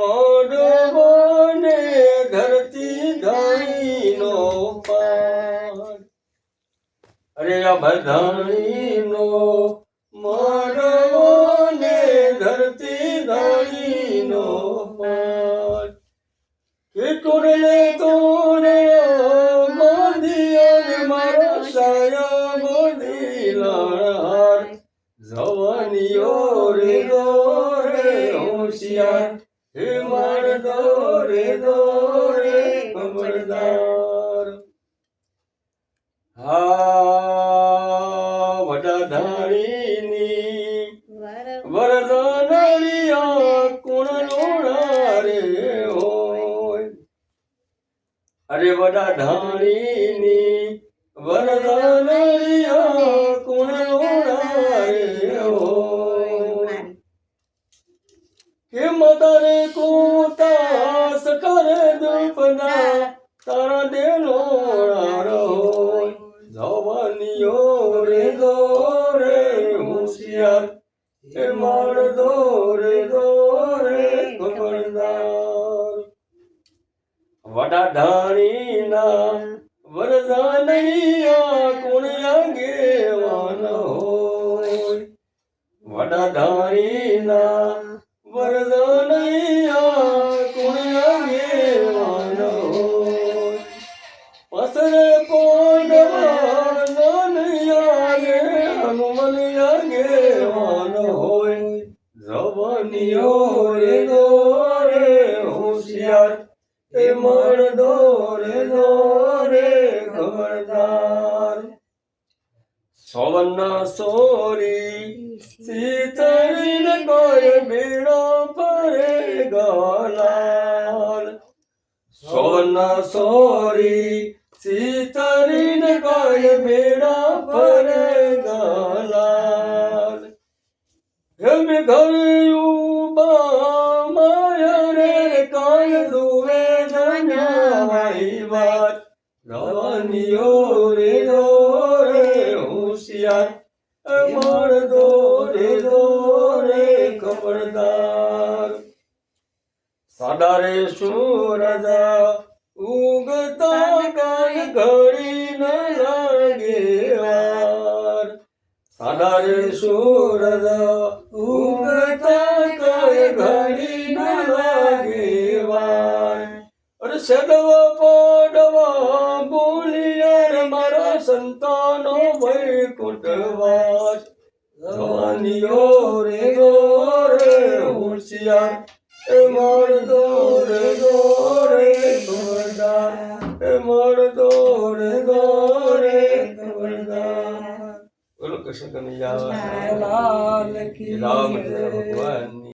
મોઢવો ને ધરતી ધાણીનો પાડ અરે આ બધાણીનો મોઢવો ને ધરતી ધાણીનો પાડ કે તોડલે તોરે મોદિયા મારો સાયા મોદીલાર જવાનીઓ રે દોરે હોશિયાર હે માર દોરે દોરે ખબરદાર હા વડા ધાણીની વરદાનળિયા કોણ લોણા રે હોય અરે વડા ધાણીની વરદાનળિયા કોણ લોણા રે હોય કે મતારે કોતા સકરે દુપના તારા દેનો હોય જવાનીઓ રે દોરે હોશિયાર હે માર દોરે દોરે ખબરદાર વડા ધાણીના વરદાનૈયા કોણ આગેવાન હોય વડા ધાણીના વરદાનૈયા કોણ આગેવાન હોય પસરે પોંડવા નનૈયાગે હનુમન આગેવાન હોય જવાનીઓ રે દોરે હોશિયાર એ મર દોરે દોરે ખબરદાર સોવના સોરી સીતરીન કોઈ બેડો પરે ગલાલ સોવના સોરી સીતરીન કોઈ બેડા પરે ગલાલ હેમ ઘરે ઉબા માયા રે કાય દુવે ધન્યવાઈ વાત જવાનીઓ રે દોરે હોશિયાર મર દોરે દોરે ખબરદાર સાડા રે સૂરજ ઉગતા કાય ઘડી ન લાગે વાર સાડા રે સૂરજ ઉગતા કાય ઘડી ન લાગે વાર અરે સદવા પડવા બોલિયાર મારા સંતાનો વૈકુંઠવાસ જવાનીઓ રે દોરે હોશિયાર એ મર દોરે દોરે ખબરદાર એ મર દોરે દોરે ખબરદાર બોલો કૃષ્ણ કનૈયા લાલ કી રામચંદ્ર ભગવાન